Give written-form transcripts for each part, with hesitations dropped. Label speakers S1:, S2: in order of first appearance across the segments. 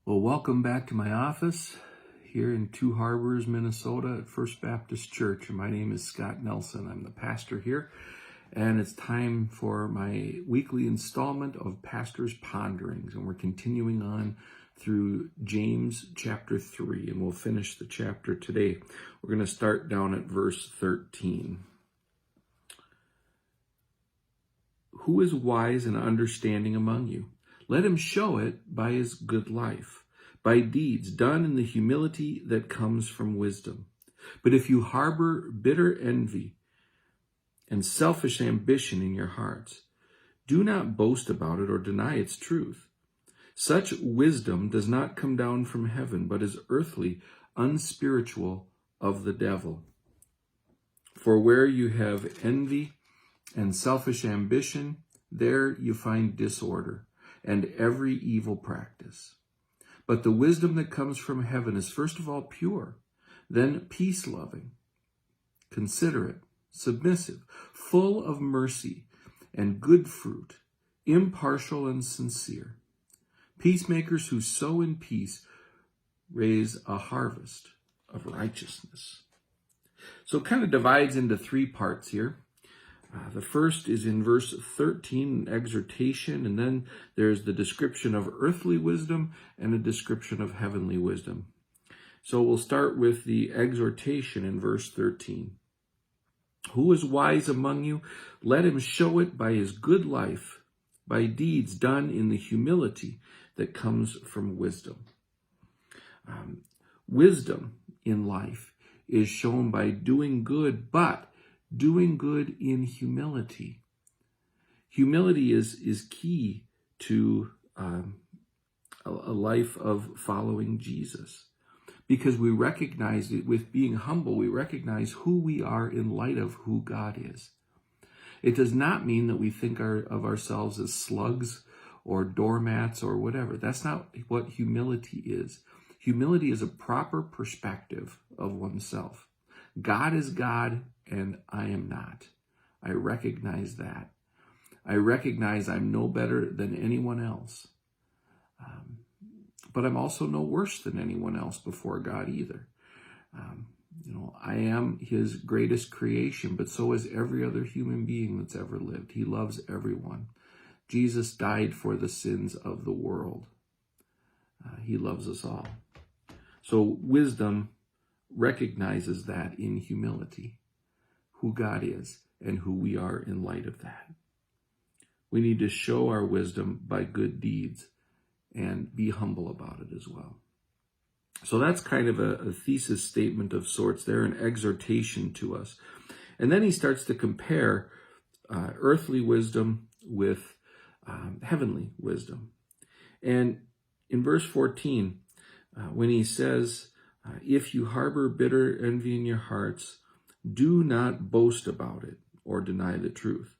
S1: Well, welcome back to my office here in Two Harbors, Minnesota at First Baptist Church. And my name is Scott Nelson. I'm the pastor here. And it's time for my weekly installment of Pastor's Ponderings. And we're continuing on through James chapter 3. And we'll finish the chapter today. We're going to start down at verse 13. Who is wise and understanding among you? Let him show it by his good life, by deeds done in the humility that comes from wisdom. But if you harbor bitter envy and selfish ambition in your hearts, do not boast about it or deny its truth. Such wisdom does not come down from heaven, but is earthly, unspiritual, of the devil. For where you have envy and selfish ambition, there you find disorder and every evil practice. But the wisdom that comes from heaven is first of all pure, then peace-loving, considerate, submissive, full of mercy and good fruit, impartial and sincere. Peacemakers who sow in peace raise a harvest of righteousness. So it kind of divides into three parts here. The first is in verse 13, exhortation, and then there's the description of earthly wisdom and a description of heavenly wisdom. So we'll start with the exhortation in verse 13. Who is wise among you? Let him show it by his good life, by deeds done in the humility that comes from wisdom. Wisdom in life is shown by doing good, but doing good in humility. Humility is key to a life of following Jesus, because we recognize it with being humble. We recognize who we are in light of who God is. It does not mean that we think of ourselves as slugs or doormats or whatever. That's not what humility is. Humility is a proper perspective of oneself. God is God and I am not. I recognize that. I recognize I'm no better than anyone else. But I'm also no worse than anyone else before God either. I am his greatest creation, but so is every other human being that's ever lived. He loves everyone. Jesus died for the sins of the world. He loves us all. So wisdom recognizes that in humility, who God is and who we are in light of that. We need to show our wisdom by good deeds and be humble about it as well. So that's kind of a thesis statement of sorts there, an exhortation to us. And then he starts to compare earthly wisdom with heavenly wisdom. And in verse 14, when he says, if you harbor bitter envy in your hearts, do not boast about it or deny the truth.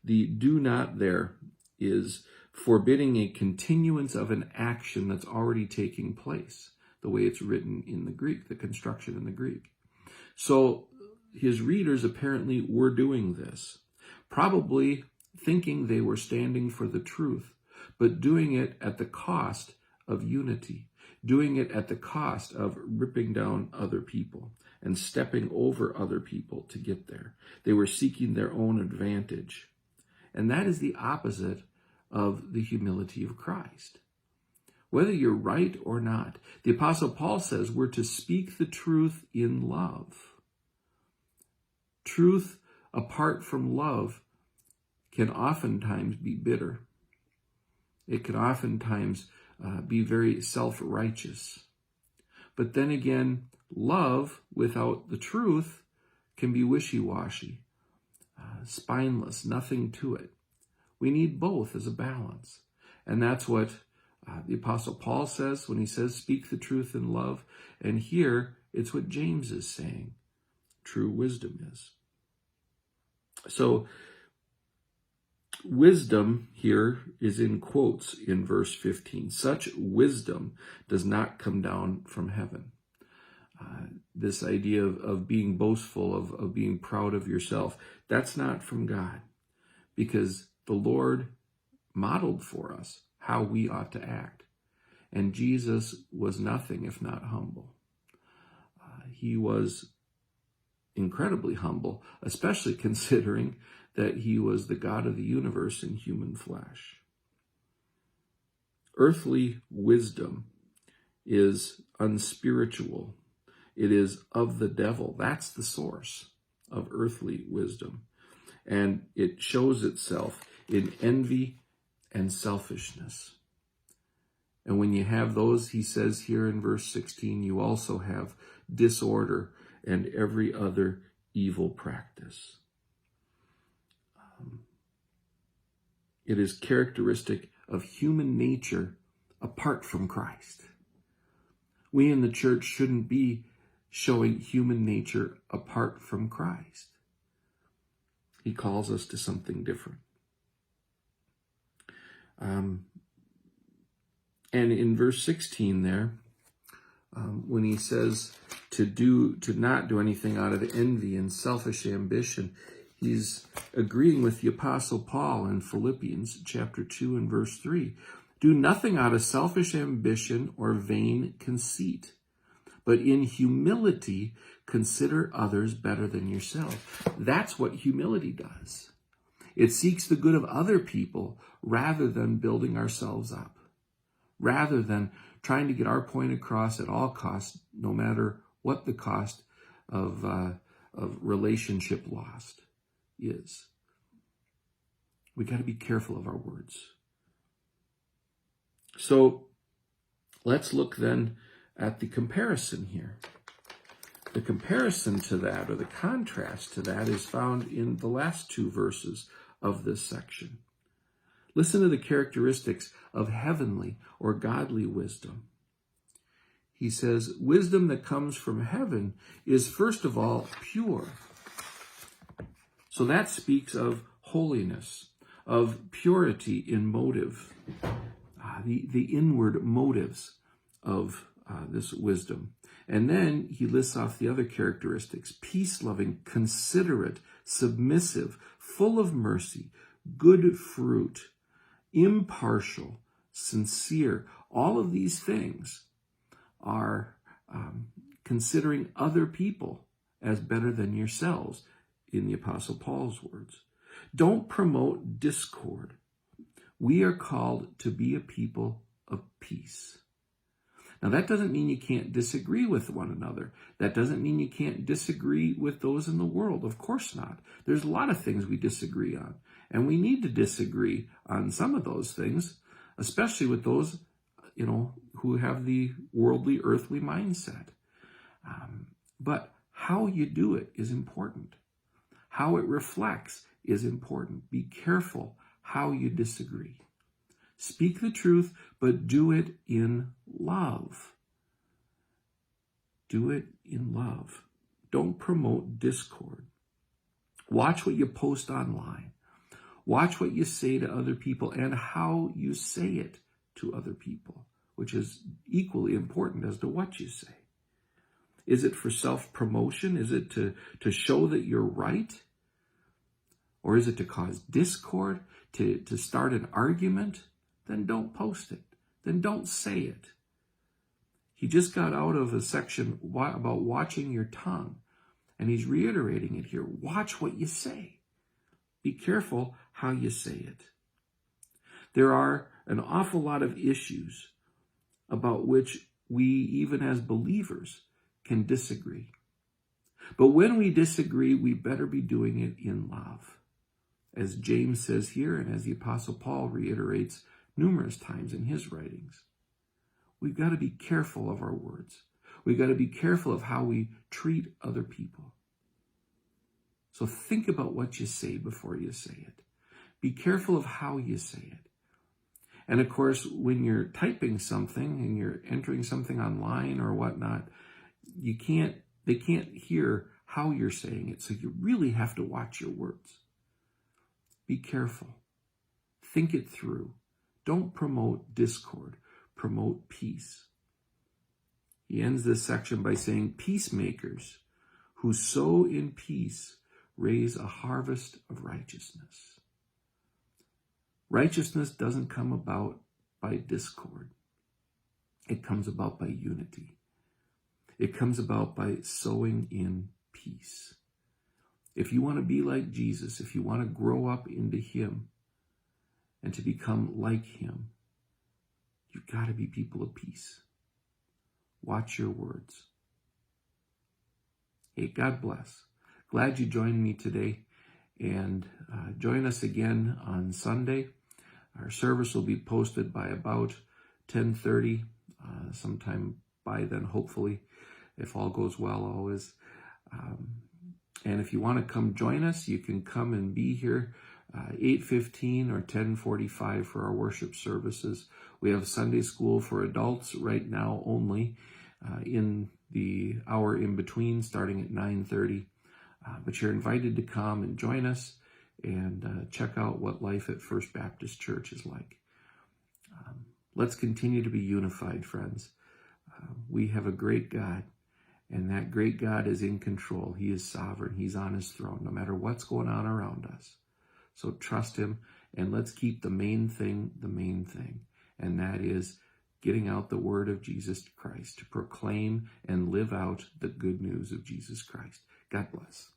S1: The do not there is forbidding a continuance of an action that's already taking place, the way it's written in the Greek, the construction in the Greek. So his readers apparently were doing this, probably thinking they were standing for the truth, but doing it at the cost of unity, doing it at the cost of ripping down other people and stepping over other people to get there. They were seeking their own advantage. And that is the opposite of the humility of Christ. Whether you're right or not, the Apostle Paul says we're to speak the truth in love. Truth apart from love can oftentimes be bitter. It can oftentimes be very self-righteous. But then again, love without the truth can be wishy-washy, spineless, nothing to it. We need both as a balance. And that's what the Apostle Paul says when he says, speak the truth in love. And here, it's what James is saying, true wisdom is. So, wisdom here is in quotes in verse 15. Such wisdom does not come down from heaven. This idea of being boastful, of being proud of yourself, that's not from God, because the Lord modeled for us how we ought to act. And Jesus was nothing if not humble. He was incredibly humble, especially considering that he was the God of the universe in human flesh. Earthly wisdom is unspiritual. It is of the devil. That's the source of earthly wisdom. And it shows itself in envy and selfishness. And when you have those, he says here in verse 16, you also have disorder and every other evil practice. It is characteristic of human nature apart from Christ. We in the church shouldn't be showing human nature apart from Christ. He calls us to something different. And in verse 16 there, when he says to not do anything out of envy and selfish ambition, he's agreeing with the Apostle Paul in Philippians chapter 2 and verse 3. Do nothing out of selfish ambition or vain conceit, but in humility consider others better than yourself. That's what humility does. It seeks the good of other people rather than building ourselves up, rather than trying to get our point across at all costs, no matter what the cost of relationship lost is. We got to be careful of our words. So let's look then at the comparison here. The comparison to that, or the contrast to that, is found in the last two verses of this section. Listen to the characteristics of heavenly or godly wisdom. He says, wisdom that comes from heaven is first of all pure. So that speaks of holiness, of purity in motive, the inward motives of this wisdom. And then he lists off the other characteristics: peace-loving, considerate, submissive, full of mercy, good fruit, impartial, sincere. All of these things are considering other people as better than yourselves, in the Apostle Paul's words. Don't promote discord. We are called to be a people of peace. Now, that doesn't mean you can't disagree with one another. That doesn't mean you can't disagree with those in the world. Of course not. There's a lot of things we disagree on, and we need to disagree on some of those things, especially with those, who have the worldly, earthly mindset. But how you do it is important. How it reflects is important. Be careful how you disagree. Speak the truth, but do it in love. Do it in love. Don't promote discord. Watch what you post online. Watch what you say to other people and how you say it to other people, which is equally important as to what you say. Is it for self-promotion? Is it to show that you're right? Or is it to cause discord, to start an argument? Then don't post it. Then don't say it. He just got out of a section about watching your tongue, and he's reiterating it here. Watch what you say. Be careful how you say it. There are an awful lot of issues about which we, even as believers, can disagree. But when we disagree, we better be doing it in love. As James says here, and as the Apostle Paul reiterates numerous times in his writings, we've got to be careful of our words. We've got to be careful of how we treat other people. So think about what you say before you say it. Be careful of how you say it. And of course, when you're typing something and you're entering something online or whatnot, they can't hear how you're saying it. So you really have to watch your words. Be careful. Think it through. Don't promote discord. Promote peace. He ends this section by saying, peacemakers who sow in peace raise a harvest of righteousness. Righteousness doesn't come about by discord. It comes about by unity. It comes about by sowing in peace. If you want to be like Jesus, if you want to grow up into him and to become like him, you've got to be people of peace. Watch your words. Hey, God bless. Glad you joined me today, and join us again on Sunday. Our service will be posted by about 10:30, sometime by then, hopefully, if all goes well always. And if you want to come join us, you can come and be here 8:15 or 10:45 for our worship services. We have Sunday school for adults right now only in the hour in between, starting at 9:30. But you're invited to come and join us and check out what life at First Baptist Church is like. Let's continue to be unified, friends. We have a great God, and that great God is in control. He is sovereign. He's on his throne, no matter what's going on around us. So trust him, and let's keep the main thing, and that is getting out the word of Jesus Christ, to proclaim and live out the good news of Jesus Christ. God bless.